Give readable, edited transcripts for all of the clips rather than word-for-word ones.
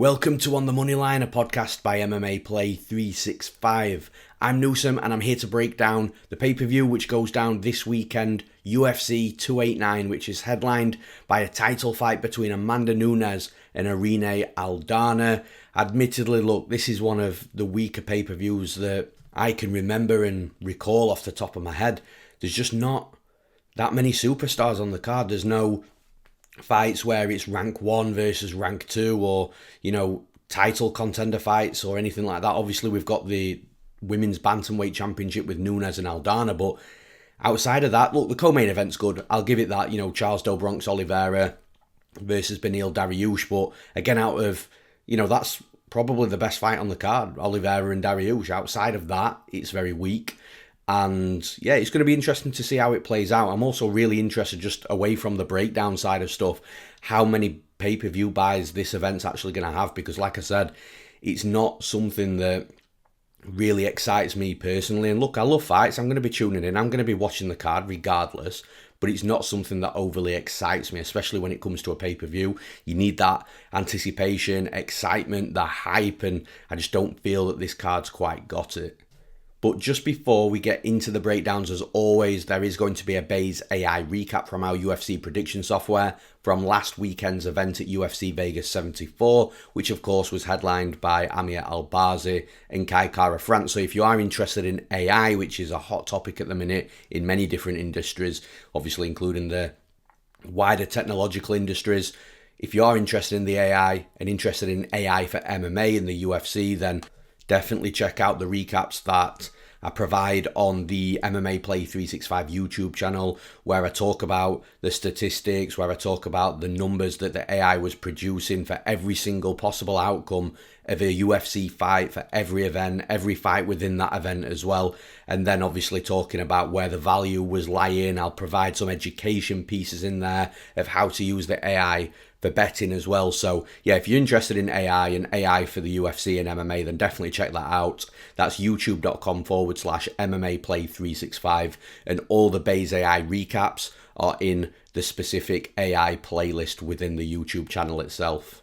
Welcome to On the Moneyline, a podcast by MMA Play 365. I'm Newsome and I'm here to break down the pay-per-view which goes down this weekend, UFC 289, which is headlined by a title fight between Amanda Nunes and Irene Aldana. Admittedly, look, this is one of the weaker pay-per-views that I can remember and recall off the top of my head. There's just not that many superstars on the card. There's no fights where it's rank 1 versus rank 2 or, title contender fights or anything like that. Obviously, we've got the Women's Bantamweight Championship with Nunes and Aldana, but outside of that, look, the co-main event's good. I'll give it that, Charles do Bronx Oliveira versus Beneil Dariush, but again, out of, that's probably the best fight on the card, Oliveira and Dariush. Outside of that, it's very weak. And yeah, it's going to be interesting to see how it plays out. I'm also really interested, just away from the breakdown side of stuff, how many pay-per-view buys this event's actually going to have. Because like I said, it's not something that really excites me personally. And look, I love fights. I'm going to be tuning in. I'm going to be watching the card regardless. But it's not something that overly excites me, especially when it comes to a pay-per-view. You need that anticipation, excitement, the hype. And I just don't feel that this card's quite got it. But just before we get into the breakdowns, as always, there is going to be a Base AI recap from our UFC prediction software from last weekend's event at UFC Vegas 74, which of course was headlined by Amir Albazi and Kai Kara France. So if you are interested in AI, which is a hot topic at the minute in many different industries, obviously including the wider technological industries, if you are interested in the AI and interested in AI for MMA in the UFC, then definitely check out the recaps that I provide on the MMA Play 365 YouTube channel, where I talk about the statistics, where I talk about the numbers that the AI was producing for every single possible outcome of a UFC fight, for every event, every fight within that event as well. And then obviously talking about where the value was lying. I'll provide some education pieces in there of how to use the AI for betting as well. So yeah, if you're interested in AI and AI for the UFC and MMA, then definitely check that out. That's youtube.com/MMA Play 365. And all the Base AI recaps are in the specific AI playlist within the YouTube channel itself.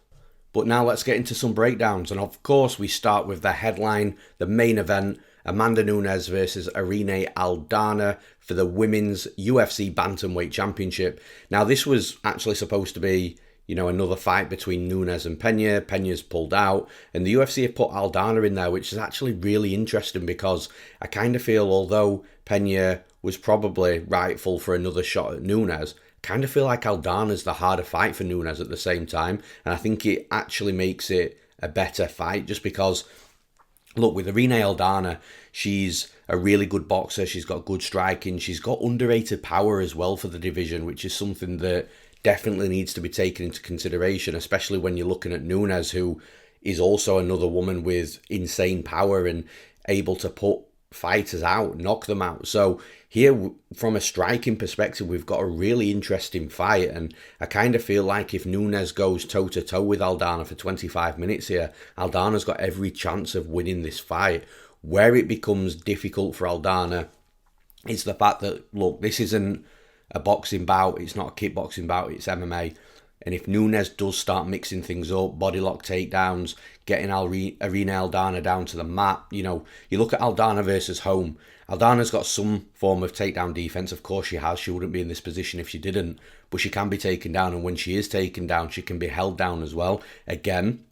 But now let's get into some breakdowns. And of course, we start with the headline, the main event, Amanda Nunes versus Irene Aldana for the Women's UFC Bantamweight Championship. Now, this was actually supposed to be, another fight between Nunes and Pena. Pena's pulled out, and the UFC have put Aldana in there, which is actually really interesting because I kind of feel, although Pena was probably rightful for another shot at Nunes, kind of feel like Aldana's the harder fight for Nunes at the same time, and I think it actually makes it a better fight just because, look, with Irene Aldana, she's a really good boxer, she's got good striking, she's got underrated power as well for the division, which is something that definitely needs to be taken into consideration, especially when you're looking at Nunes, who is also another woman with insane power and able to put fighters out, knock them out. So here, from a striking perspective, we've got a really interesting fight, and I kind of feel like if Nunes goes toe-to-toe with Aldana for 25 minutes here, Aldana's got every chance of winning this fight. Where it becomes difficult for Aldana is the fact that, look, this isn't a boxing bout, it's not a kickboxing bout, it's MMA. And if Nunes does start mixing things up, body lock takedowns, getting Irene Aldana down to the mat, you look at Aldana versus Home. Aldana's got some form of takedown defense. Of course she has. She wouldn't be in this position if she didn't. But she can be taken down. And when she is taken down, she can be held down as well. Again,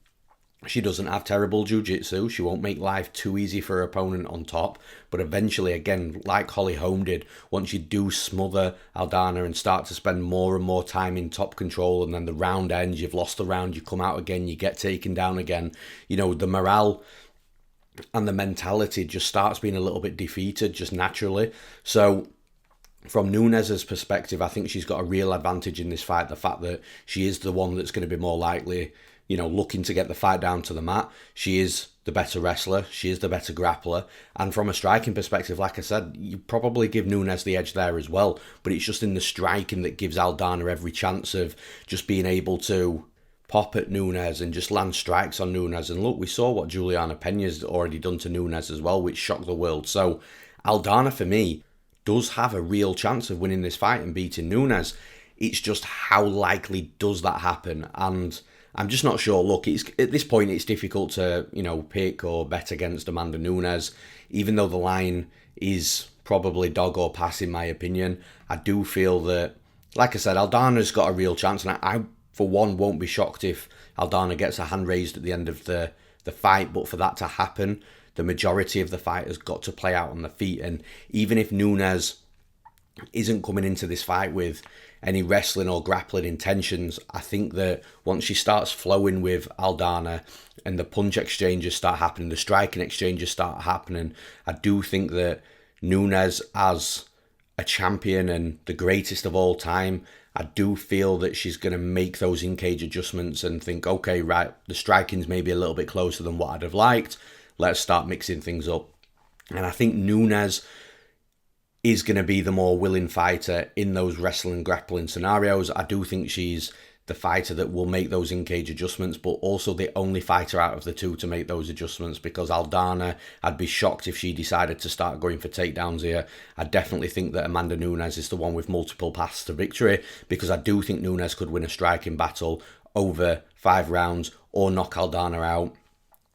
she doesn't have terrible jiu-jitsu. She won't make life too easy for her opponent on top. But eventually, again, like Holly Holm did, once you do smother Aldana and start to spend more and more time in top control, and then the round ends, you've lost the round, you come out again, you get taken down again, the morale and the mentality just starts being a little bit defeated just naturally. So from Nunes' perspective, I think she's got a real advantage in this fight. The fact that she is the one that's going to be more likely, looking to get the fight down to the mat. She is the better wrestler. She is the better grappler. And from a striking perspective, like I said, you probably give Nunes the edge there as well. But it's just in the striking that gives Aldana every chance of just being able to pop at Nunes and just land strikes on Nunes. And look, we saw what Juliana Pena's already done to Nunes as well, which shocked the world. So Aldana, for me, does have a real chance of winning this fight and beating Nunes. It's just how likely does that happen? And I'm just not sure. Look, at this point, it's difficult to, pick or bet against Amanda Nunes, even though the line is probably dog or pass in my opinion. I do feel that, like I said, Aldana's got a real chance, and I for one, won't be shocked if Aldana gets a hand raised at the end of the fight, but for that to happen, the majority of the fight has got to play out on the feet, and even if Nunes isn't coming into this fight with any wrestling or grappling intentions, I think that once she starts flowing with Aldana and the punch exchanges start happening, the striking exchanges start happening, I do think that Nunes, as a champion and the greatest of all time, I do feel that she's going to make those in-cage adjustments and think, okay, right, the striking's maybe a little bit closer than what I'd have liked. Let's start mixing things up. And I think Nunes is going to be the more willing fighter in those wrestling grappling scenarios. I do think she's the fighter that will make those in-cage adjustments, but also the only fighter out of the two to make those adjustments, because Aldana, I'd be shocked if she decided to start going for takedowns here. I definitely think that Amanda Nunes is the one with multiple paths to victory, because I do think Nunes could win a striking battle over 5 rounds or knock Aldana out.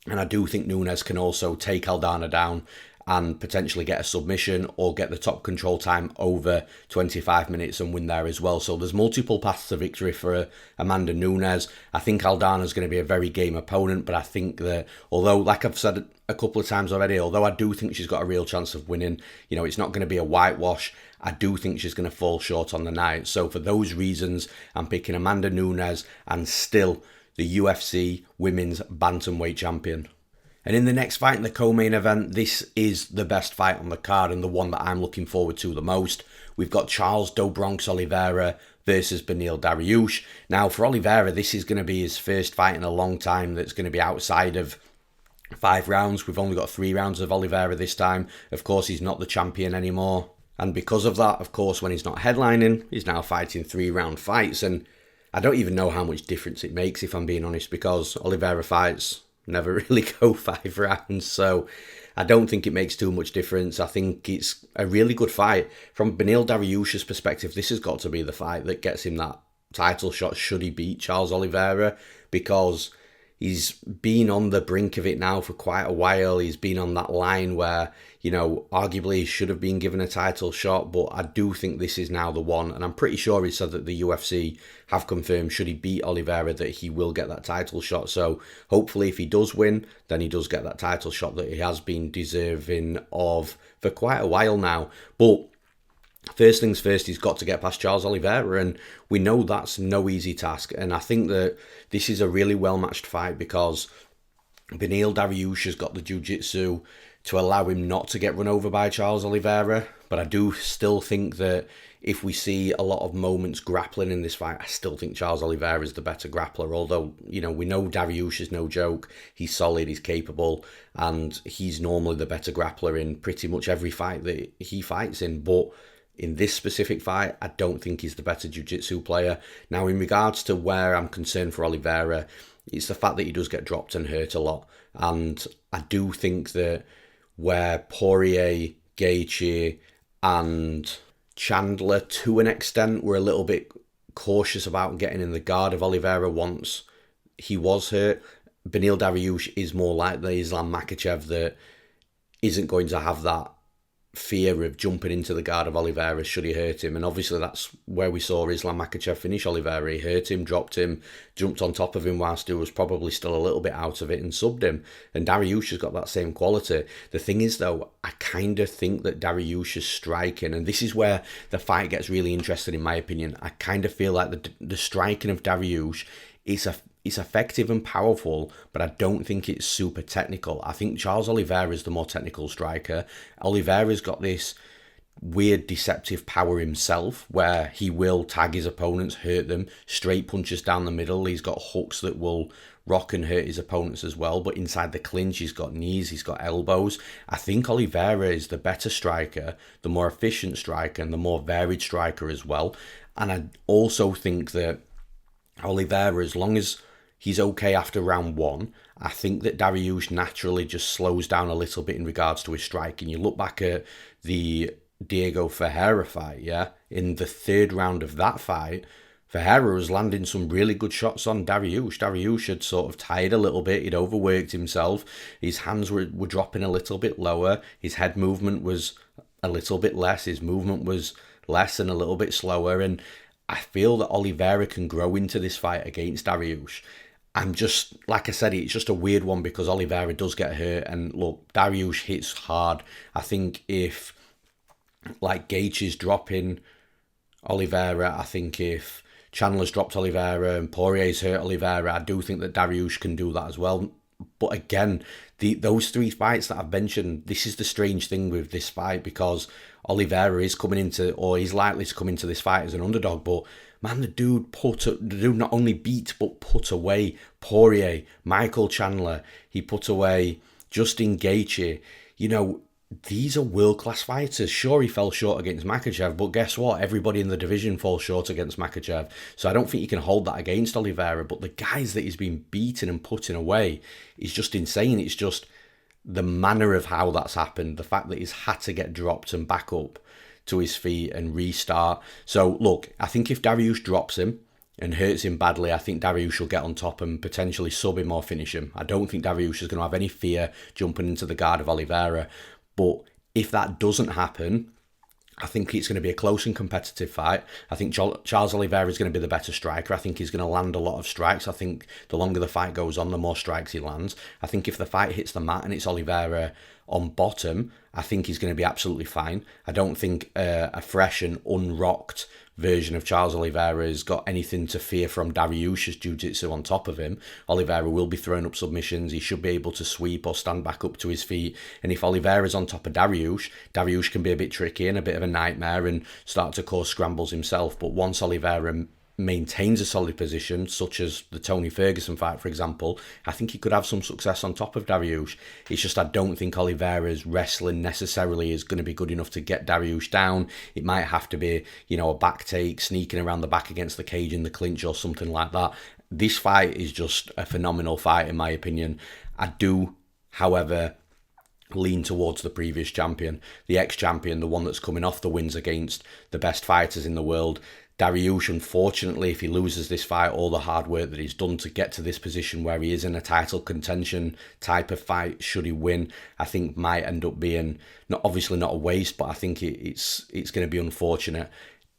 And I do think Nunes can also take Aldana down and potentially get a submission or get the top control time over 25 minutes and win there as well. So there's multiple paths to victory for Amanda Nunes. I think Aldana's going to be a very game opponent, but I think that, although, like I've said a couple of times already, although I do think she's got a real chance of winning, it's not going to be a whitewash. I do think she's going to fall short on the night. So for those reasons, I'm picking Amanda Nunes and still the UFC Women's Bantamweight Champion. And in the next fight in the co-main event, this is the best fight on the card and the one that I'm looking forward to the most. We've got Charles Do Bronx Oliveira versus Beneil Dariush. Now, for Oliveira, this is going to be his first fight in a long time that's going to be outside of 5 rounds. We've only got 3 rounds of Oliveira this time. Of course, he's not the champion anymore. And because of that, of course, when he's not headlining, he's now fighting 3-round fights. And I don't even know how much difference it makes, if I'm being honest, because Oliveira fights never really go 5 rounds, so I don't think it makes too much difference. I think it's a really good fight. From Beneil Dariush's perspective, this has got to be the fight that gets him that title shot should he beat Charles Oliveira, because he's been on the brink of it now for quite a while. He's been on that line where, arguably he should have been given a title shot, but I do think this is now the one. And I'm pretty sure he said that the UFC have confirmed, should he beat Oliveira, that he will get that title shot. So hopefully if he does win, then he does get that title shot that he has been deserving of for quite a while now. But first things first, he's got to get past Charles Oliveira, and we know that's no easy task. And I think that this is a really well-matched fight because Beneil Dariush has got the jiu-jitsu to allow him not to get run over by Charles Oliveira. But I do still think that if we see a lot of moments grappling in this fight, I still think Charles Oliveira is the better grappler. Although, we know Dariush is no joke. He's solid, he's capable, and he's normally the better grappler in pretty much every fight that he fights in. But in this specific fight, I don't think he's the better jiu-jitsu player. Now, in regards to where I'm concerned for Oliveira, it's the fact that he does get dropped and hurt a lot. And I do think that where Poirier, Gaethje and Chandler, to an extent, were a little bit cautious about getting in the guard of Oliveira once he was hurt, Beneil Dariush is more like the Islam Makhachev that isn't going to have that fear of jumping into the guard of Oliveira should he hurt him. And obviously that's where we saw Islam Makhachev finish Oliveira. He hurt him, dropped him, jumped on top of him whilst he was probably still a little bit out of it and subbed him. And Dariush has got that same quality. The thing is though, I kind of think that Dariush is striking, and this is where the fight gets really interesting in my opinion. I kind of feel like the striking of Dariush is it's effective and powerful, but I don't think it's super technical. I think Charles Oliveira is the more technical striker. Oliveira's got this weird deceptive power himself where he will tag his opponents, hurt them, straight punches down the middle. He's got hooks that will rock and hurt his opponents as well, but inside the clinch he's got knees, he's got elbows. I think Oliveira is the better striker, the more efficient striker, and the more varied striker as well. And I also think that Oliveira, as long as he's okay after round 1, I think that Dariush naturally just slows down a little bit in regards to his striking. You look back at the Diego Ferreira fight, in the 3rd round of that fight, Ferreira was landing some really good shots on Dariush. Dariush had sort of tired a little bit. He'd overworked himself. His hands were dropping a little bit lower. His head movement was a little bit less. His movement was less and a little bit slower. And I feel that Oliveira can grow into this fight against Dariush. I'm just, like I said, it's just a weird one because Oliveira does get hurt. And look, Dariush hits hard. I think if, like, Gaethje's dropping Oliveira, I think if Chandler's dropped Oliveira and Poirier's hurt Oliveira, I do think that Dariush can do that as well. But again, those three fights that I've mentioned, this is the strange thing with this fight because Oliveira is coming into, or he's likely to come into this fight as an underdog, but man, the dude not only beat, but put away Poirier, Michael Chandler, he put away Justin Gaethje. You know, these are world-class fighters. Sure, he fell short against Makhachev, but guess what? Everybody in the division falls short against Makhachev. So I don't think you can hold that against Oliveira, but the guys that he's been beating and putting away is just insane. It's just the manner of how that's happened, the fact that he's had to get dropped and back up to his feet and restart. So look, I think if Dariush drops him and hurts him badly, I think Dariush will get on top and potentially sub him or finish him. I don't think Dariush is going to have any fear jumping into the guard of Oliveira. But if that doesn't happen, I think it's going to be a close and competitive fight. I think Charles Oliveira is going to be the better striker. I think he's going to land a lot of strikes. I think the longer the fight goes on, the more strikes he lands. I think if the fight hits the mat and it's Oliveira on bottom, I think he's going to be absolutely fine. I don't think a fresh and unrocked version of Charles Oliveira has got anything to fear from Dariush's jiu-jitsu on top of him. Oliveira will be throwing up submissions. He should be able to sweep or stand back up to his feet. And if Oliveira's on top of Dariush, Dariush can be a bit tricky and a bit of a nightmare and start to cause scrambles himself. But once Oliveira maintains a solid position, such as the Tony Ferguson fight, for example, I think he could have some success on top of Dariush. It's just I don't think Oliveira's wrestling necessarily is going to be good enough to get Dariush down. It might have to be, you know, a back take, sneaking around the back against the cage in the clinch or something like that. This fight is just a phenomenal fight, in my opinion. I do, however, lean towards the previous champion, the ex-champion, the one that's coming off the wins against the best fighters in the world. Dariush, unfortunately, if he loses this fight, all the hard work that he's done to get to this position where he is in a title contention type of fight, should he win, I think might end up being, obviously not a waste, but I think it's going to be unfortunate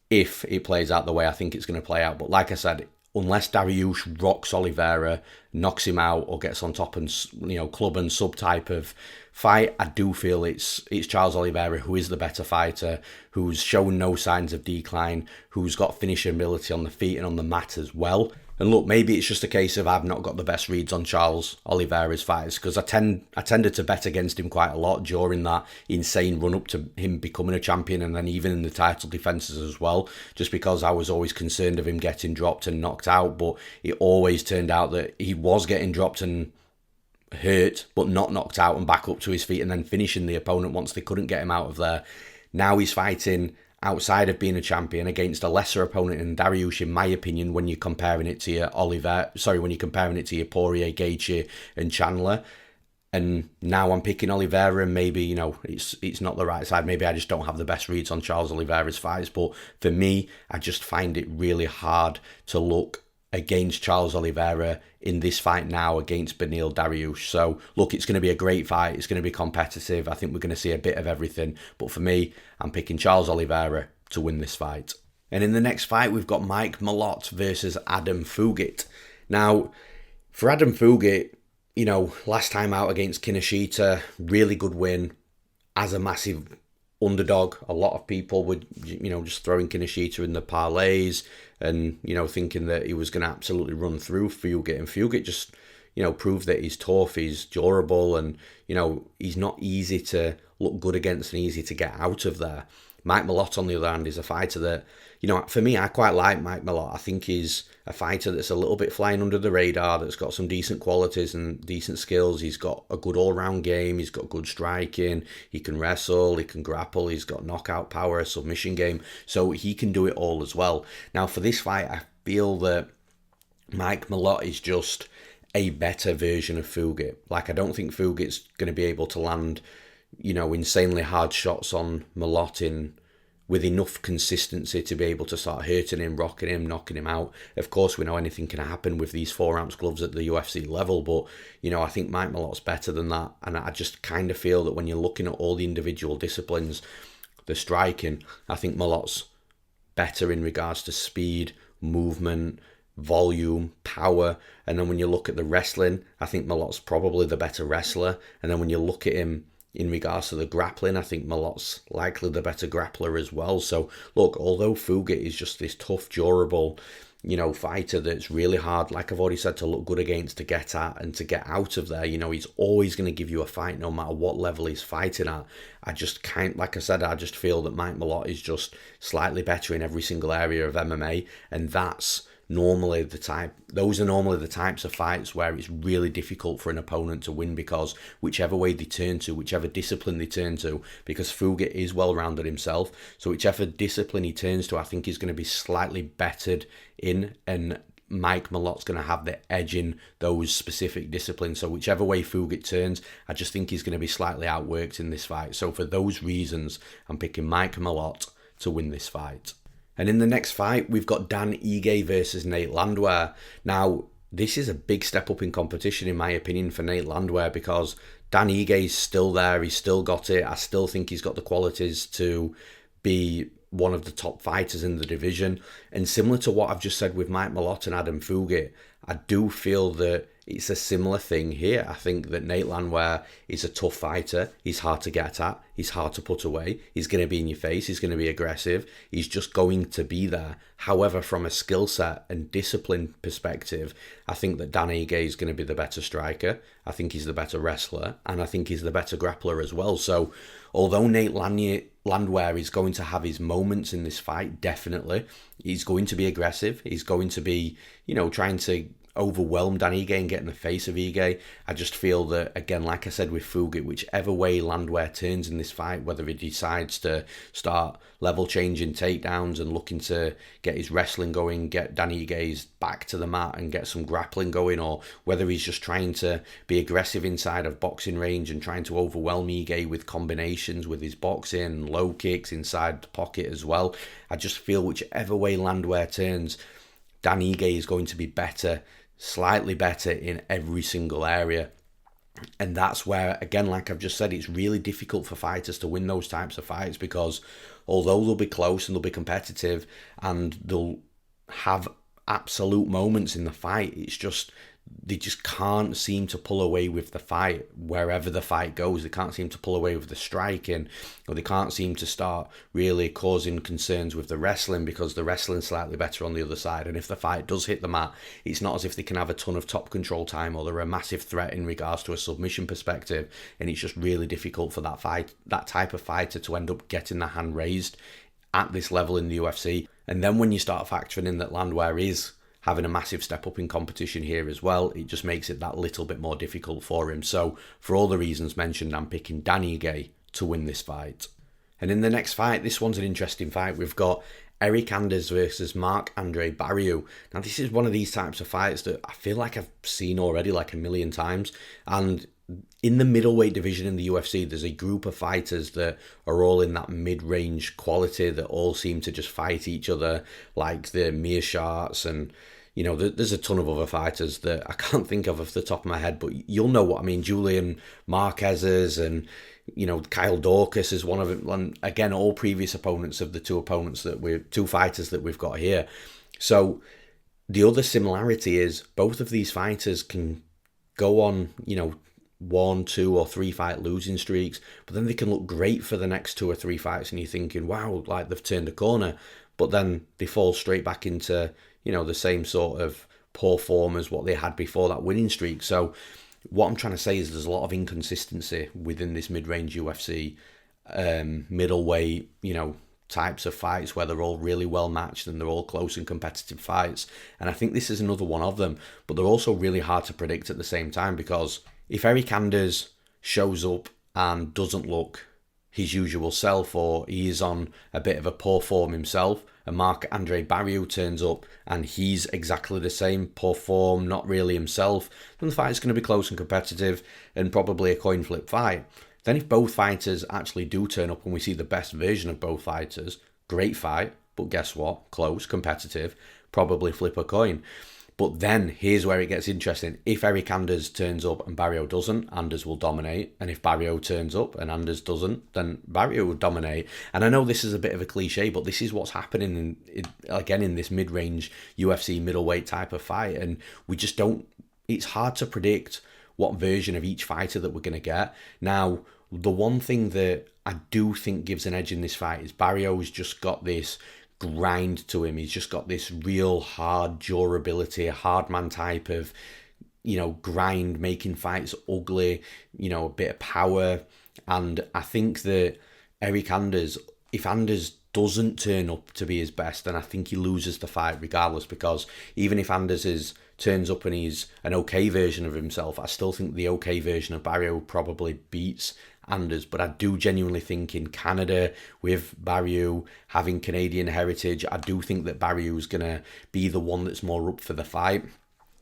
if it plays out the way I think it's going to play out. But like I said, unless Dariush rocks Oliveira, knocks him out, or gets on top and, you know, club and sub type of fight, I do feel it's Charles Oliveira who is the better fighter, who's shown no signs of decline, who's got finishing ability on the feet and on the mat as well. And look, maybe it's just a case of I've not got the best reads on Charles Oliveira's fights, because I tended to bet against him quite a lot during that insane run up to him becoming a champion, and then even in the title defences as well, just because I was always concerned of him getting dropped and knocked out. But it always turned out that he was getting dropped and hurt, but not knocked out and back up to his feet and then finishing the opponent once they couldn't get him out of there. Now he's fighting outside of being a champion against a lesser opponent in Dariush, in my opinion, when you're comparing it to your Poirier, Gaethje and Chandler. And now I'm picking Oliveira, and maybe, you know, it's not the right side. Maybe I just don't have the best reads on Charles Oliveira's fights. But for me, I just find it really hard to look against Charles Oliveira in this fight now against Beneil Dariush. So look, it's going to be a great fight. It's going to be competitive. I think we're going to see a bit of everything. But for me, I'm picking Charles Oliveira to win this fight. And in the next fight, we've got Mike Malott versus Adam Fugitt. Now, for Adam Fugitt, you know, last time out against Kinoshita, really good win as a massive underdog. A lot of people would, you know, just throwing Kinoshita in the parlays and, you know, thinking that he was going to absolutely run through Fugitt. And Fugitt just, you know, proved that he's tough, he's durable, and, you know, he's not easy to look good against and easy to get out of there. Mike Malott, on the other hand, is a fighter that, you know, for me, I quite like Mike Malott. I think he's a fighter that's a little bit flying under the radar, that's got some decent qualities and decent skills. He's got a good all-round game. He's got good striking. He can wrestle. He can grapple. He's got knockout power, a submission game. So he can do it all as well. Now, for this fight, I feel that Mike Malott is just a better version of Fugitt. Like, I don't think Fugitt's going to be able to land, you know, insanely hard shots on Malott in with enough consistency to be able to start hurting him, rocking him, knocking him out. Of course, we know anything can happen with these 4-ounce gloves at the UFC level, but, I think Mike Malott's better than that. And I just kind of feel that when you're looking at all the individual disciplines, the striking, I think Malott's better in regards to speed, movement, volume, power. And then when you look at the wrestling, I think Malott's probably the better wrestler. And then when you look at him in regards to the grappling, I think Malott's likely the better grappler as well. So look, although Fugitt is just this tough, durable, fighter that's really hard, like I've already said, to look good against, to get at and to get out of there, he's always going to give you a fight no matter what level he's fighting at. I just feel that Mike Malott is just slightly better in every single area of MMA, and those are normally the types of fights where it's really difficult for an opponent to win, because whichever way they turn to, whichever discipline they turn to, because Fugitt is well-rounded himself, so whichever discipline he turns to, I think he's going to be slightly bettered in, and Mike Malott's going to have the edge in those specific disciplines. So whichever way Fugitt turns, I just think he's going to be slightly outworked in this fight. So for those reasons, I'm picking Mike Malott to win this fight. And in the next fight, we've got Dan Ige versus Nate Landwehr. Now, this is a big step up in competition, in my opinion, for Nate Landwehr, because Dan Ige's still there. He's still got it. I still think he's got the qualities to be one of the top fighters in the division. And similar to what I've just said with Mike Malott and Adam Fugitt, I do feel that it's a similar thing here. I think that Nate Landwehr is a tough fighter. He's hard to get at. He's hard to put away. He's going to be in your face. He's going to be aggressive. He's just going to be there. However, from a skill set and discipline perspective, I think that Dan Ige is going to be the better striker. I think he's the better wrestler. And I think he's the better grappler as well. So, although Nate Landwehr is going to have his moments in this fight, definitely, he's going to be aggressive. He's going to be, trying to overwhelm Dan Ige and get in the face of Ige. I just feel that, again, like I said with Fugitt, whichever way Landwehr turns in this fight, whether he decides to start level changing takedowns and looking to get his wrestling going, get Dan Ige's back to the mat and get some grappling going, or whether he's just trying to be aggressive inside of boxing range and trying to overwhelm Ige with combinations with his boxing, low kicks inside the pocket as well. I just feel whichever way Landwehr turns, Dan Ige is going to be better, slightly better in every single area. And that's where, again, like I've just said, it's really difficult for fighters to win those types of fights, because although they'll be close and they'll be competitive and they'll have absolute moments in the fight, it's just they just can't seem to pull away with the fight wherever the fight goes. They can't seem to pull away with the striking, or they can't seem to start really causing concerns with the wrestling, because the wrestling's slightly better on the other side. And if the fight does hit the mat, it's not as if they can have a ton of top control time, or they're a massive threat in regards to a submission perspective. And it's just really difficult for that type of fighter to end up getting the hand raised at this level in the UFC. And then when you start factoring in that Landwehr is having a massive step up in competition here as well, it just makes it that little bit more difficult for him. So for all the reasons mentioned, I'm picking Dan Ige to win this fight. And in the next fight, this one's an interesting fight. We've got Eryk versus Marc-Andre Barriault. Now, this is one of these types of fights that I feel like I've seen already like a million times. And in the middleweight division in the UFC, there's a group of fighters that are all in that mid-range quality that all seem to just fight each other, like the Meerschaerts, and there's a ton of other fighters that I can't think of off the top of my head, but you'll know what I mean. Julian Marquez's and Kyle Dorcas is one of them. And again, all previous opponents of the two fighters that we've got here. So the other similarity is both of these fighters can go on, 1, 2 or 3 fight losing streaks, but then they can look great for the next 2 or 3 fights, and you're thinking, wow, like they've turned a corner, but then they fall straight back into the same sort of poor form as what they had before that winning streak. So what I'm trying to say is there's a lot of inconsistency within this mid-range UFC middleweight types of fights, where they're all really well matched and they're all close and competitive fights. And I think this is another one of them, but they're also really hard to predict at the same time, because if Eryk shows up and doesn't look his usual self, or he is on a bit of a poor form himself, and Marc-Andre Barriault turns up and he's exactly the same, poor form, not really himself, then the fight is going to be close and competitive and probably a coin flip fight. Then if both fighters actually do turn up and we see the best version of both fighters, great fight, but guess what? Close, competitive, probably flip a coin. But then here's where it gets interesting. If Eryk Anders turns up and Barriault doesn't, Anders will dominate. And if Barriault turns up and Anders doesn't, then Barriault will dominate. And I know this is a bit of a cliche, but this is what's happening in this mid-range UFC middleweight type of fight. And we just don't, it's hard to predict what version of each fighter that we're going to get. Now, the one thing that I do think gives an edge in this fight is Barriault's just got this grind to him. He's just got this real hard durability, a hard man type of, grind, making fights ugly, a bit of power. And I think that Eryk Anders, if Anders doesn't turn up to be his best, then I think he loses the fight regardless, because even if Anders turns up and he's an okay version of himself, I still think the okay version of Barriault probably beats Anders. But I do genuinely think in Canada, with Barriault having Canadian heritage, I do think that Barriault's going to be the one that's more up for the fight.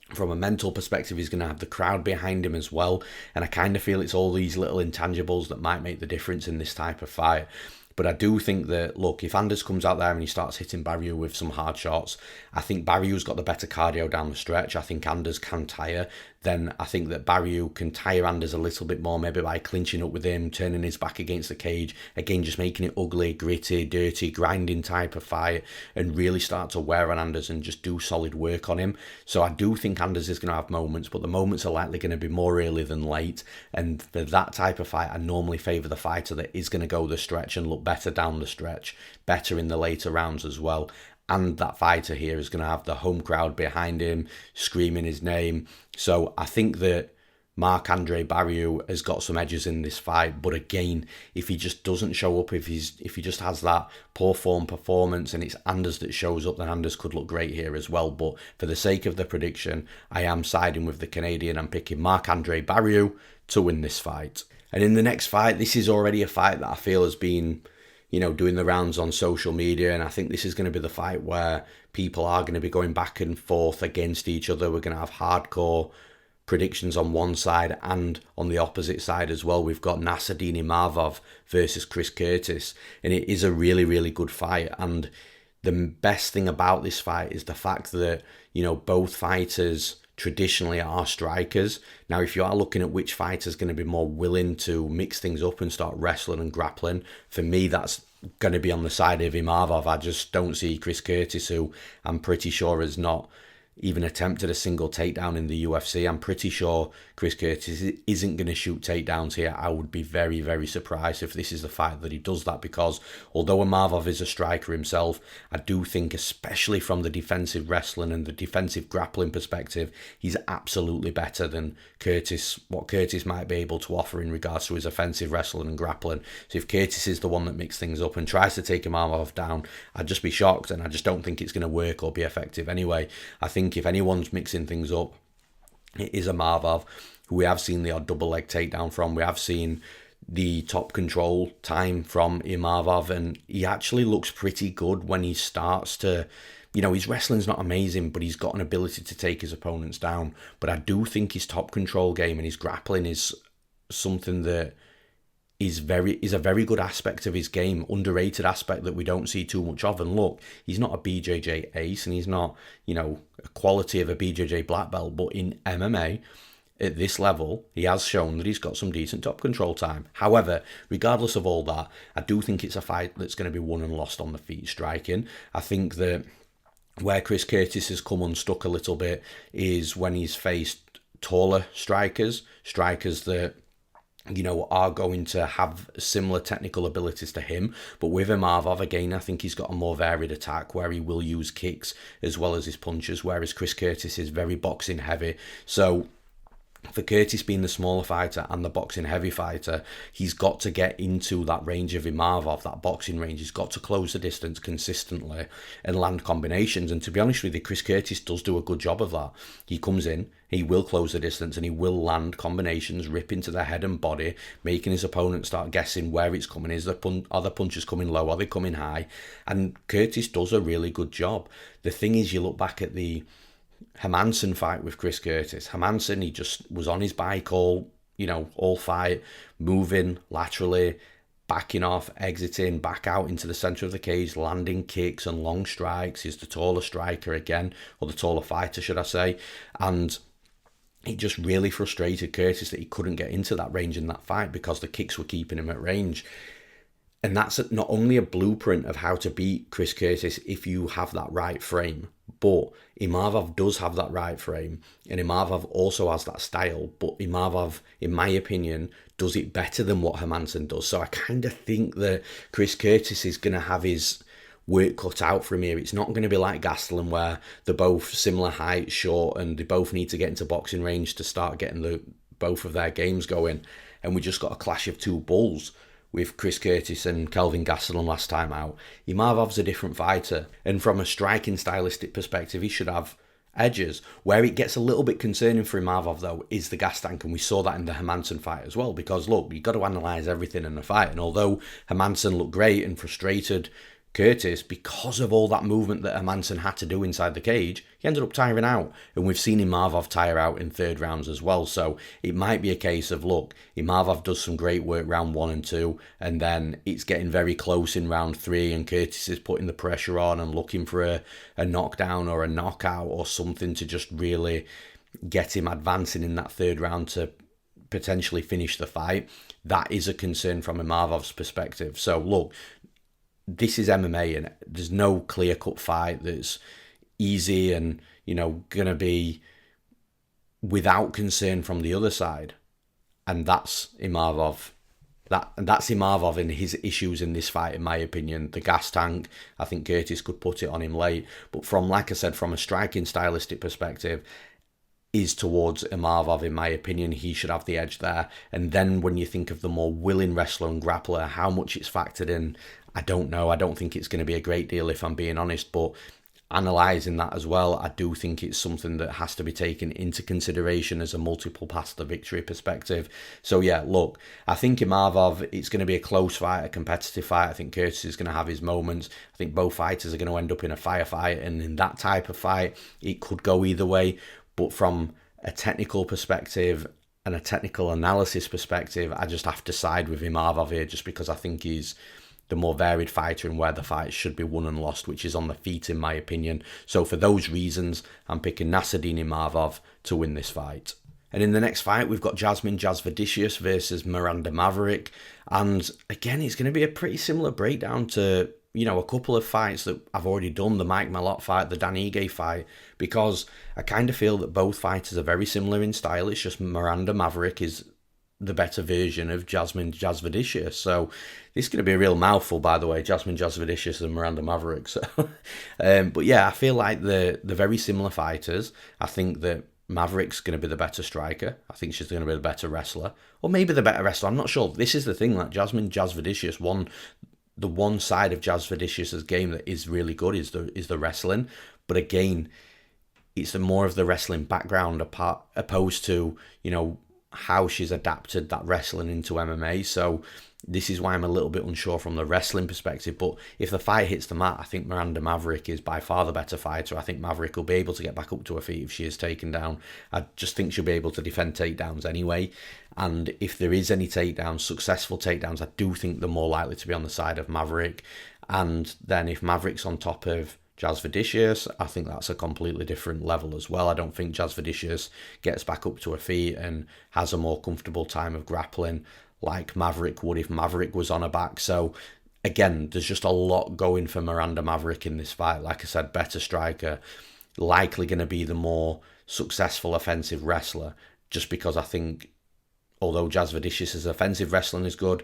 From a mental perspective, he's going to have the crowd behind him as well. And I kind of feel it's all these little intangibles that might make the difference in this type of fight. But I do think that, look, if Anders comes out there and he starts hitting Barriault with some hard shots, I think Barriault's got the better cardio down the stretch. I think Anders can tire. Then I think that Barriault can tire Anders a little bit more, maybe by clinching up with him, turning his back against the cage, again, just making it ugly, gritty, dirty, grinding type of fight, and really start to wear on Anders and just do solid work on him. So I do think Anders is going to have moments, but the moments are likely going to be more early than late. And for that type of fight, I normally favour the fighter that is going to go the stretch and look better down the stretch, better in the later rounds as well. And that fighter here is going to have the home crowd behind him, screaming his name. So I think that Marc-Andre Barriault has got some edges in this fight. But again, if he just doesn't show up, if he just has that poor form performance and it's Anders that shows up, then Anders could look great here as well. But for the sake of the prediction, I am siding with the Canadian. I'm picking Marc-Andre Barriault to win this fight. And in the next fight, this is already a fight that I feel has been, doing the rounds on social media. And I think this is going to be the fight where people are going to be going back and forth against each other. We're going to have hardcore predictions on one side and on the opposite side as well. We've got Nassourdine Imavov versus Chris Curtis. And it is a really, really good fight. And the best thing about this fight is the fact that, both fighters traditionally are strikers. Now, if you are looking at which fighter's going to be more willing to mix things up and start wrestling and grappling, for me, that's going to be on the side of Imavov. I just don't see Chris Curtis, who I'm pretty sure has not even attempted a single takedown in the UFC. I'm pretty sure Chris Curtis isn't going to shoot takedowns here. I would be very, very surprised if this is the fight that he does that, because although Imavov is a striker himself, I do think, especially from the defensive wrestling and the defensive grappling perspective, he's absolutely better than Curtis, what Curtis might be able to offer in regards to his offensive wrestling and grappling. So if Curtis is the one that mixes things up and tries to take Imavov down, I'd just be shocked, and I just don't think it's going to work or be effective anyway. I think if anyone's mixing things up, it is Imavov, who we have seen the odd double leg takedown from. We have seen the top control time from Imavov, and he actually looks pretty good when he starts to, his wrestling's not amazing, but he's got an ability to take his opponents down. But I do think his top control game and his grappling is something that is a very good aspect of his game, underrated aspect that we don't see too much of. And look, he's not a BJJ ace, and he's not, a quality of a BJJ black belt, but in MMA, at this level, he has shown that he's got some decent top control time. However, regardless of all that, I do think it's a fight that's going to be won and lost on the feet striking. I think that where Chris Curtis has come unstuck a little bit is when he's faced taller strikers that are going to have similar technical abilities to him. But with Imavov, again, I think he's got a more varied attack where he will use kicks as well as his punches, whereas Chris Curtis is very boxing heavy. So for Curtis being the smaller fighter and the boxing heavy fighter, he's got to get into that range of Imavov, that boxing range. He's got to close the distance consistently and land combinations. And to be honest with you, Chris Curtis does do a good job of that. He comes in, he will close the distance, and he will land combinations, rip into the head and body, making his opponent start guessing where it's coming. Are the punches coming low? Are they coming high? And Curtis does a really good job. The thing is, you look back at the Hermansson fight with Chris Curtis. Hermansson, he just was on his bike all fight, moving laterally, backing off, exiting, back out into the centre of the cage, landing kicks and long strikes. He's the taller striker again, or the taller fighter, should I say. And it just really frustrated Curtis that he couldn't get into that range in that fight because the kicks were keeping him at range. And that's not only a blueprint of how to beat Chris Curtis if you have that right frame, but Imavov does have that right frame, and Imavov also has that style, but Imavov, in my opinion, does it better than what Hermansson does. So I kind of think that Chris Curtis is going to have his work cut out for him here. It's not going to be like Gastelum where they're both similar height, short, and they both need to get into boxing range to start getting both of their games going. And we just got a clash of two bulls with Chris Curtis and Kelvin Gastelum last time out. Imavov's a different fighter, and from a striking stylistic perspective, he should have edges. Where it gets a little bit concerning for Imavov, though, is the gas tank, and we saw that in the Hermansson fight as well, because, look, you've got to analyse everything in the fight, and although Hermansson looked great and frustrated Curtis, because of all that movement that Hermansson had to do inside the cage, he ended up tiring out. And we've seen Imavov tire out in third rounds as well. So it might be a case of, look, Imavov does some great work round 1 and 2, and then it's getting very close in round 3, and Curtis is putting the pressure on and looking for a knockdown or a knockout or something to just really get him advancing in that third round to potentially finish the fight. That is a concern from Imavov's perspective. So, look, this is MMA, and there's no clear-cut fight that's easy and, going to be without concern from the other side. And that's Imavov. That's Imavov and his issues in this fight, in my opinion. The gas tank, I think Curtis could put it on him late. But like I said, from a striking stylistic perspective, is towards Imavov, in my opinion. He should have the edge there. And then when you think of the more willing wrestler and grappler, how much it's factored in, I don't know. I don't think it's going to be a great deal, if I'm being honest. But analysing that as well, I do think it's something that has to be taken into consideration as a multiple path to victory perspective. So yeah, look, I think Imavov, it's going to be a close fight, a competitive fight. I think Curtis is going to have his moments. I think both fighters are going to end up in a firefight, and in that type of fight, it could go either way. But from a technical perspective and a technical analysis perspective, I just have to side with Imavov here, just because I think he's the more varied fighter and where the fight should be won and lost, which is on the feet, in my opinion. So for those reasons, I'm picking Nassourdine Imavov to win this fight. And in the next fight, we've got Jasmine Jasudavicius versus Miranda Maverick. And again, it's going to be a pretty similar breakdown to, a couple of fights that I've already done, the Mike Malott fight, the Dan Ige fight, because I kind of feel that both fighters are very similar in style. It's just Miranda Maverick is the better version of Jasmine Jasudavicius. So this is going to be a real mouthful, by the way, Jasmine Jasudavicius and Miranda Maverick. So, but yeah, I feel like they're very similar fighters. I think that Maverick's going to be the better striker. I think she's going to be the better wrestler, or maybe the better wrestler. I'm not sure. This is the thing, like Jasmine Jasudavicius, the one side of Jasudavicius's game that is really good is the wrestling. But again, it's more of the wrestling background opposed to, how she's adapted that wrestling into MMA. So this is why I'm a little bit unsure from the wrestling perspective. But if the fight hits the mat, I think Miranda Maverick is by far the better fighter. I think Maverick will be able to get back up to her feet if she is taken down. I just think she'll be able to defend takedowns anyway. And if there is any takedowns, successful takedowns, I do think they're more likely to be on the side of Maverick. And then if Maverick's on top of Jasudavicius, I think that's a completely different level as well. I don't think Jasudavicius gets back up to her feet and has a more comfortable time of grappling like Maverick would if Maverick was on her back. So again, there's just a lot going for Miranda Maverick in this fight. Like I said, better striker, likely going to be the more successful offensive wrestler, just because I think although Jasudavicius's offensive wrestling is good,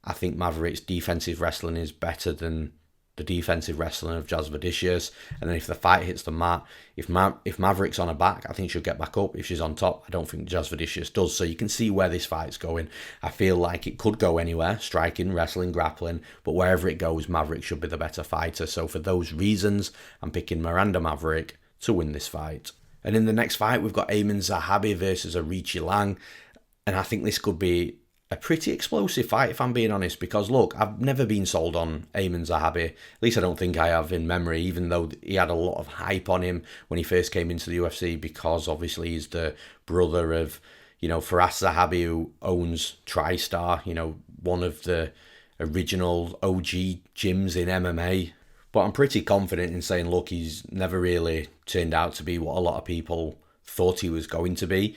I think Maverick's defensive wrestling is better than the defensive wrestling of Jasudavicius. And then if the fight hits the mat, if Maverick's on her back, I think she'll get back up. If she's on top, I don't think Jasudavicius does. So you can see where this fight's going. I feel like it could go anywhere, striking, wrestling, grappling, but wherever it goes, Maverick should be the better fighter. So for those reasons, I'm picking Miranda Maverick to win this fight. And in the next fight, we've got Aiemann Zahabi versus Aoriqileng. And I think this could be a pretty explosive fight, if I'm being honest, because look, I've never been sold on Aiemann Zahabi. At least I don't think I have in memory, even though he had a lot of hype on him when he first came into the UFC, because obviously he's the brother of, Firas Zahabi, who owns TriStar, one of the original OG gyms in MMA. But I'm pretty confident in saying, look, he's never really turned out to be what a lot of people thought he was going to be.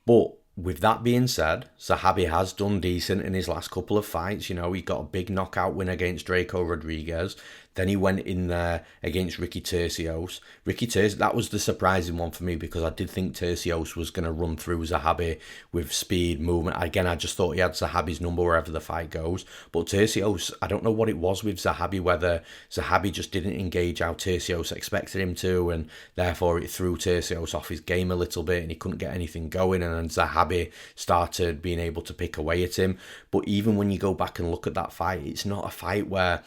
But with that being said, Zahabi has done decent in his last couple of fights. You know, he got a big knockout win against Draco Rodriguez. Then he went in there against Ricky Tercios. That was the surprising one for me, because I did think Tercios was going to run through Zahabi with speed, movement. Again, I just thought he had Zahabi's number wherever the fight goes. But Tercios, I don't know what it was with Zahabi, whether Zahabi just didn't engage how Tercios expected him to, and therefore it threw Tercios off his game a little bit and he couldn't get anything going, and then Zahabi started being able to pick away at him. But even when you go back and look at that fight, it's not a fight where,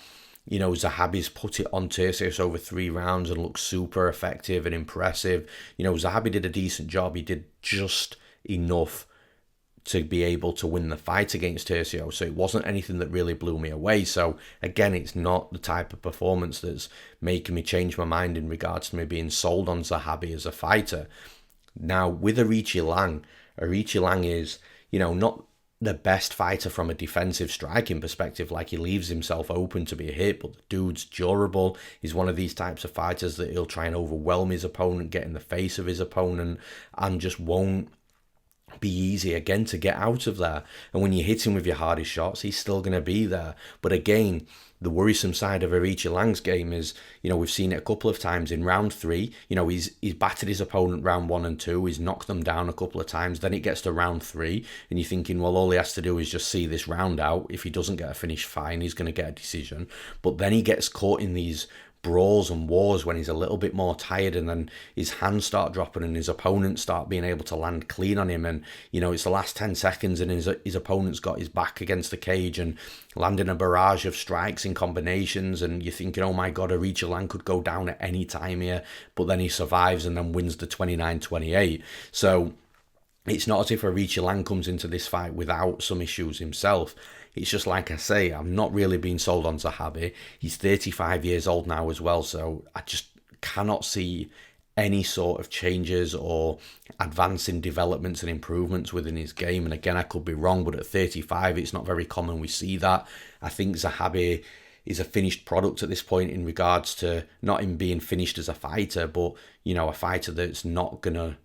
you know, Zahabi's put it on Tercios over 3 rounds and looks super effective and impressive. You know, Zahabi did a decent job. He did just enough to be able to win the fight against Tercios. So it wasn't anything that really blew me away. So again, it's not the type of performance that's making me change my mind in regards to me being sold on Zahabi as a fighter. Now, with Aoriqileng is, you know, not the best fighter from a defensive striking perspective. Like, he leaves himself open to be hit, but the dude's durable. He's one of these types of fighters that he'll try and overwhelm his opponent, get in the face of his opponent, and just won't be easy again to get out of there. And when you hit him with your hardest shots, he's still going to be there. But again, the worrisome side of Aoriqileng's game is, you know, we've seen it a couple of times in round 3. You know, he's battered his opponent round 1 and 2. He's knocked them down a couple of times. Then it gets to round 3, and you're thinking, well, all he has to do is just see this round out. If he doesn't get a finish, fine, he's going to get a decision. But then he gets caught in these brawls and wars when he's a little bit more tired, and then his hands start dropping and his opponents start being able to land clean on him, and you know, it's the last 10 seconds and his opponent's got his back against the cage and landing a barrage of strikes in combinations, and you're thinking, oh my god, Aoriqileng could go down at any time here, but then he survives and then wins the 29-28. So it's not as if Aoriqileng comes into this fight without some issues himself. It's just, like I say, I'm not really being sold on Zahabi. He's 35 years old now as well, so I just cannot see any sort of changes or advancing developments and improvements within his game. And again, I could be wrong, but at 35, it's not very common we see that. I think Zahabi is a finished product at this point in regards to not him being finished as a fighter, but, you know, a fighter that's not going to,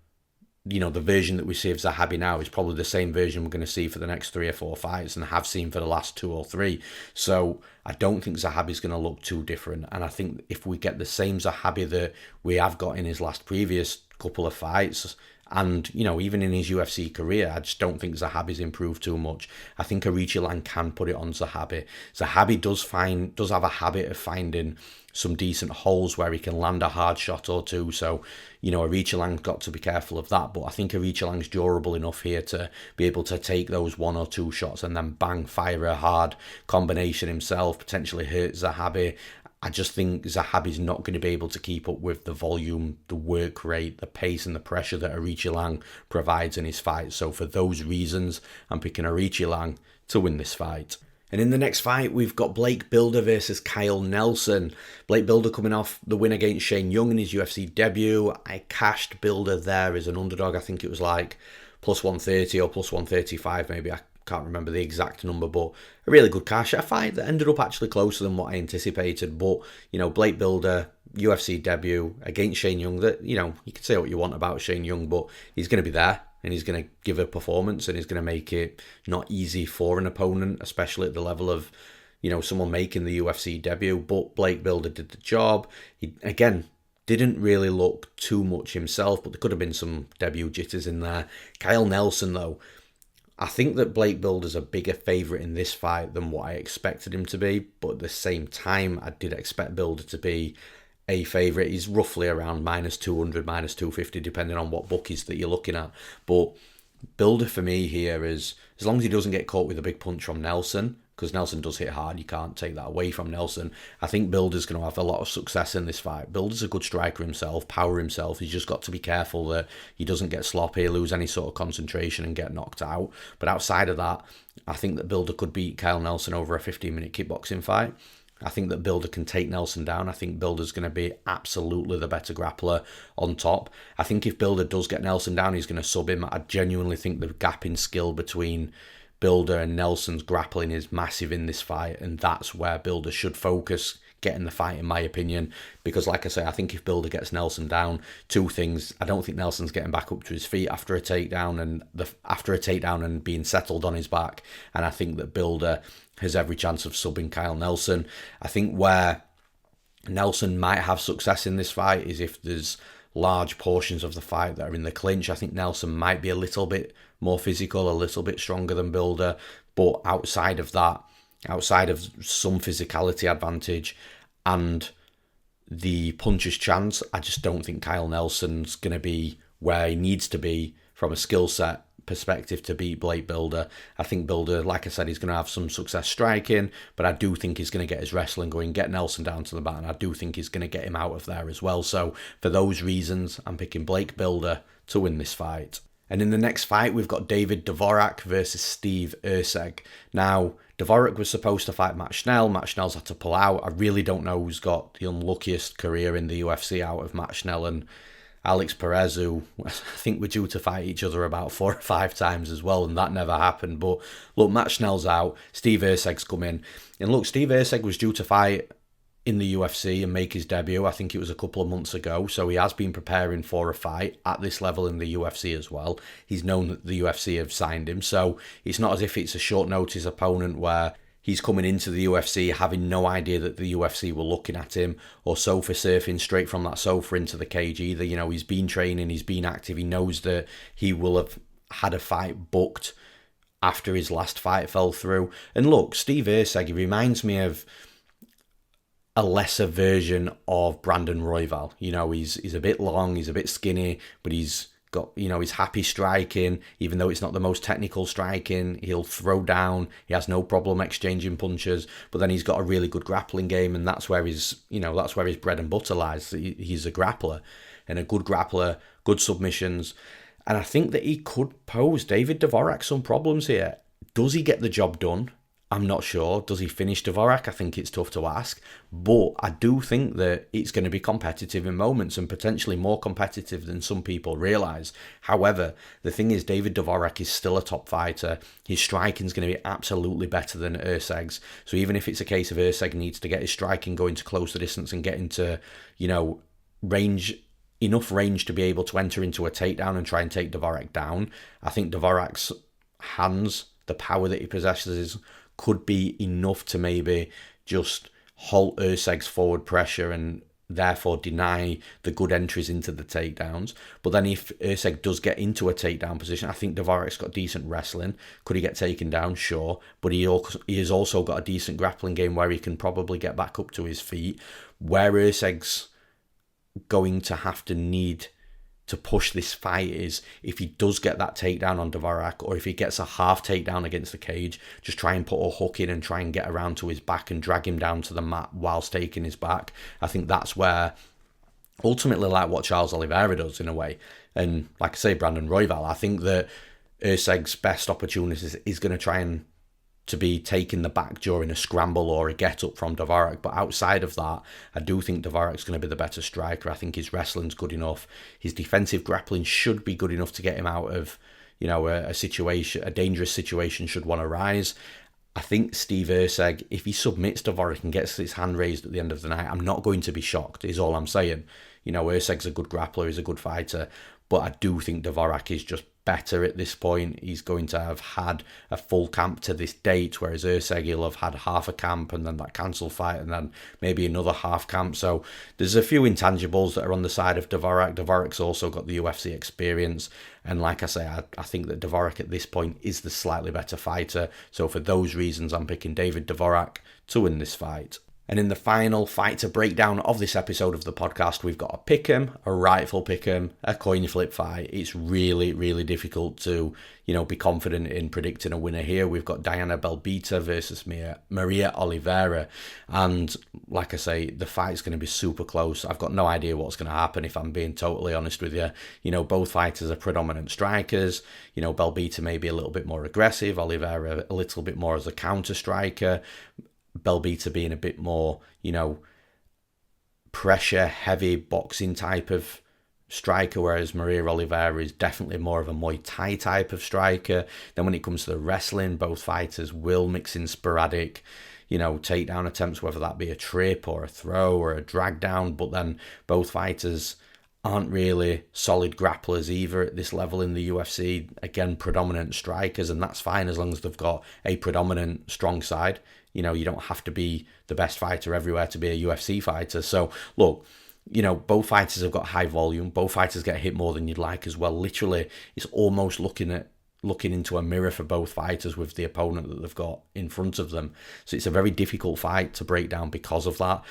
you know, the version that we see of Zahabi now is probably the same version we're going to see for the next 3 or 4 fights and have seen for the last 2 or 3. So I don't think Zahabi's going to look too different. And I think if we get the same Zahabi that we have got in his previous couple of fights, and, you know, even in his UFC career, I just don't think Zahabi's improved too much. I think Aoriqileng can put it on Zahabi. Zahabi does have a habit of finding some decent holes where he can land a hard shot or two. So, you know, Aoriqileng's got to be careful of that. But I think Aoriqileng's durable enough here to be able to take those 1 or 2 shots and then bang, fire a hard combination himself, potentially hurt Zahabi. I just think Zahabi's not going to be able to keep up with the volume, the work rate, the pace and the pressure that Aoriqileng provides in his fight. So for those reasons, I'm picking Aoriqileng to win this fight. And in the next fight, we've got Blake Bilder versus Kyle Nelson. Blake Bilder coming off the win against Shane Young in his UFC debut. I cashed Bilder there as an underdog. I think it was like plus 130 or plus 135 maybe. I can't remember the exact number, but a really good cash. A fight that ended up actually closer than what I anticipated. But, you know, Blake Bilder, UFC debut against Shane Young. That, you know, you can say what you want about Shane Young, but he's going to be there. And he's going to give a performance, and he's going to make it not easy for an opponent, especially at the level of, you know, someone making the UFC debut. But Blake Bilder did the job. He, again, didn't really look too much himself, but there could have been some debut jitters in there. Kyle Nelson, though, I think that Blake Bilder's a bigger favourite in this fight than what I expected him to be. But at the same time, I did expect Bilder to be a favourite. He's roughly around minus 200, minus 250, depending on what bookies that you're looking at. But Bilder for me here is, as long as he doesn't get caught with a big punch from Nelson, because Nelson does hit hard, you can't take that away from Nelson. I think Bilder's going to have a lot of success in this fight. Bilder's a good striker himself, power himself. He's just got to be careful that he doesn't get sloppy, lose any sort of concentration and get knocked out. But outside of that, I think that Bilder could beat Kyle Nelson over a 15-minute kickboxing fight. I think that Bilder can take Nelson down. I think Bilder's going to be absolutely the better grappler on top. I think if Bilder does get Nelson down, he's going to sub him. I genuinely think the gap in skill between Bilder and Nelson's grappling is massive in this fight, and that's where Bilder should focus getting the fight, in my opinion, because like I say, I think if Bilder gets Nelson down, two things: I don't think Nelson's getting back up to his feet after a takedown and being settled on his back, and I think that Bilder has every chance of subbing Kyle Nelson. I think where Nelson might have success in this fight is if there's large portions of the fight that are in the clinch. I think Nelson might be a little bit more physical, a little bit stronger than Bilder, but outside of that, outside of some physicality advantage and the puncher's chance, I just don't think Kyle Nelson's going to be where he needs to be from a skill set perspective to beat Blake Bilder. I think Bilder, like I said, he's going to have some success striking, but I do think he's going to get his wrestling going, get Nelson down to the mat, and I do think he's going to get him out of there as well. So for those reasons, I'm picking Blake Bilder to win this fight. And in the next fight, we've got David Dvorak versus Steve Erceg. Now, Dvorak was supposed to fight Matt Schnell. Matt Schnell's had to pull out. I really don't know who's got the unluckiest career in the UFC out of Matt Schnell and Alex Perez, who I think were due to fight each other about 4 or 5 times as well, and that never happened. But look, Matt Schnell's out, Steve Erceg's come in. And look, Steve Erceg was due to fight in the UFC and make his debut, I think it was a couple of months ago, so he has been preparing for a fight at this level in the UFC as well. He's known that the UFC have signed him, so it's not as if it's a short notice opponent where he's coming into the UFC having no idea that the UFC were looking at him, or sofa surfing straight from that sofa into the cage either. You know, he's been training, he's been active, he knows that he will have had a fight booked after his last fight fell through. And look, Steve Erceg, he reminds me of a lesser version of Brandon Royval. You know, he's a bit long, he's a bit skinny, but he's got, you know, he's happy striking, even though it's not the most technical striking. He'll throw down, he has no problem exchanging punches, but then he's got a really good grappling game, and that's where his bread and butter lies. He's a grappler, and a good grappler, good submissions, and I think that he could pose David Dvorak some problems here. Does he get the job done? I'm not sure. Does he finish Dvorak? I think it's tough to ask. But I do think that it's going to be competitive in moments, and potentially more competitive than some people realise. However, the thing is, David Dvorak is still a top fighter. His striking is going to be absolutely better than Erceg's. So even if it's a case of Erceg needs to get his striking going to close the distance and get into, you know, enough range to be able to enter into a takedown and try and take Dvorak down, I think Dvorak's hands, the power that he possesses, could be enough to maybe just halt Erceg's forward pressure and therefore deny the good entries into the takedowns. But then if Erceg does get into a takedown position, I think Dvorak's got decent wrestling. Could he get taken down? Sure. But he has also got a decent grappling game where he can probably get back up to his feet. Where Erceg's going to have to need to push this fight is if he does get that takedown on Dvorak, or if he gets a half takedown against the cage, just try and put a hook in and try and get around to his back and drag him down to the mat whilst taking his back. I think that's where, ultimately, like what Charles Oliveira does in a way, and like I say, Brandon Royval, I think that Erceg's best opportunities is going to try and to be taking the back during a scramble or a get-up from Dvorak. But outside of that, I do think Dvorak's going to be the better striker. I think his wrestling's good enough. His defensive grappling should be good enough to get him out of, you know, a dangerous situation should one arise. I think Steve Erceg, if he submits Dvorak and gets his hand raised at the end of the night, I'm not going to be shocked, is all I'm saying. You know, Erceg's a good grappler, he's a good fighter, but I do think Dvorak is just better at this point. He's going to have had a full camp to this date, whereas Erceg, he'll have had half a camp and then that cancelled fight and then maybe another half camp. So there's a few intangibles that are on the side of Dvorak. Dvorak's also got the UFC experience, and like I say, I think that Dvorak at this point is the slightly better fighter. So for those reasons, I'm picking David Dvorak to win this fight. And in the final fight to breakdown of this episode of the podcast, we've got a pick'em, a rightful pick'em, a coin flip fight. It's really, really difficult to, you know, be confident in predicting a winner here. We've got Diana Belbita versus Maria Oliveira. And like I say, the fight's going to be super close. I've got no idea what's going to happen, if I'm being totally honest with you. You know, both fighters are predominant strikers. You know, Belbita may be a little bit more aggressive, Oliveira a little bit more as a counter striker. Belbita being a bit more, you know, pressure heavy boxing type of striker, whereas Maria Oliveira is definitely more of a Muay Thai type of striker. Then when it comes to the wrestling, both fighters will mix in sporadic, takedown attempts, whether that be a trip or a throw or a drag down. But then both fighters aren't really solid grapplers either at this level in the UFC. Again, predominant strikers, and that's fine as long as they've got a predominant strong side. You don't have to be the best fighter everywhere to be a UFC fighter. So look, both fighters have got high volume. Both fighters get hit more than you'd like as well. Literally, it's almost looking into a mirror for both fighters with the opponent that they've got in front of them. So it's a very difficult fight to break down because of that.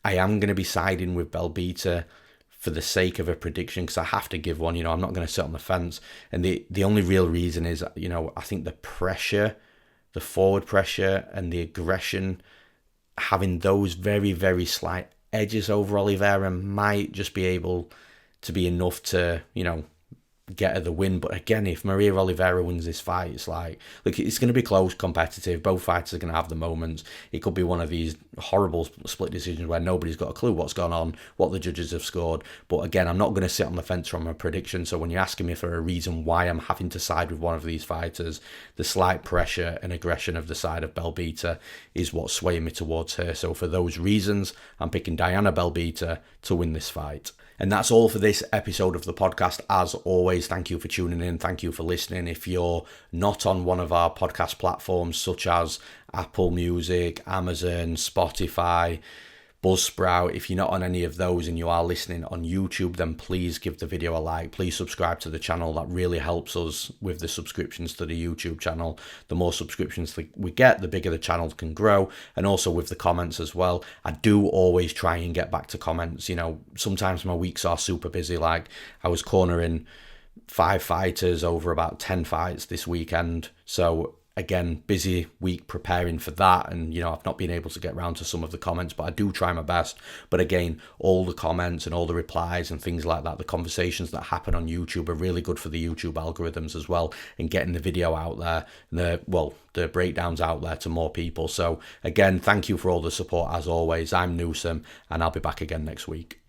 I am going to be siding with Belbita for the sake of a prediction, because I have to give one. I'm not going to sit on the fence. And the only real reason is, I think the pressure, the forward pressure and the aggression, having those very, very slight edges over Oliveira might just be able to be enough to, get her the win. But again, if Maria Oliveira wins this fight, it's like, look, it's going to be close, competitive. Both fighters are going to have the moments. It could be one of these horrible split decisions where nobody's got a clue what's gone on, what the judges have scored. But again, I'm not going to sit on the fence from a prediction. So when you're asking me for a reason why I'm having to side with one of these fighters, the slight pressure and aggression of the side of Belbita is what's swaying me towards her. So for those reasons, I'm picking Diana Belbita to win this fight. And that's all for this episode of the podcast. As always, thank you for tuning in. Thank you for listening. If you're not on one of our podcast platforms, such as Apple Music, Amazon, Spotify, Buzzsprout, if you're not on any of those and you are listening on YouTube, then please give the video a like. Please subscribe to the channel. That really helps us with the subscriptions to the YouTube channel. The more subscriptions we get, the bigger the channel can grow, and also with the comments as well. I do always try and get back to comments. Sometimes my weeks are super busy. Like I was cornering 5 fighters over about 10 fights this weekend. So again, busy week preparing for that, and I've not been able to get around to some of the comments, but I do try my best. But again, all the comments and all the replies and things like that, the conversations that happen on YouTube are really good for the YouTube algorithms as well, and getting the video out there, and the breakdowns out there to more people. So again, thank you for all the support as always. I'm Newsome, and I'll be back again next week.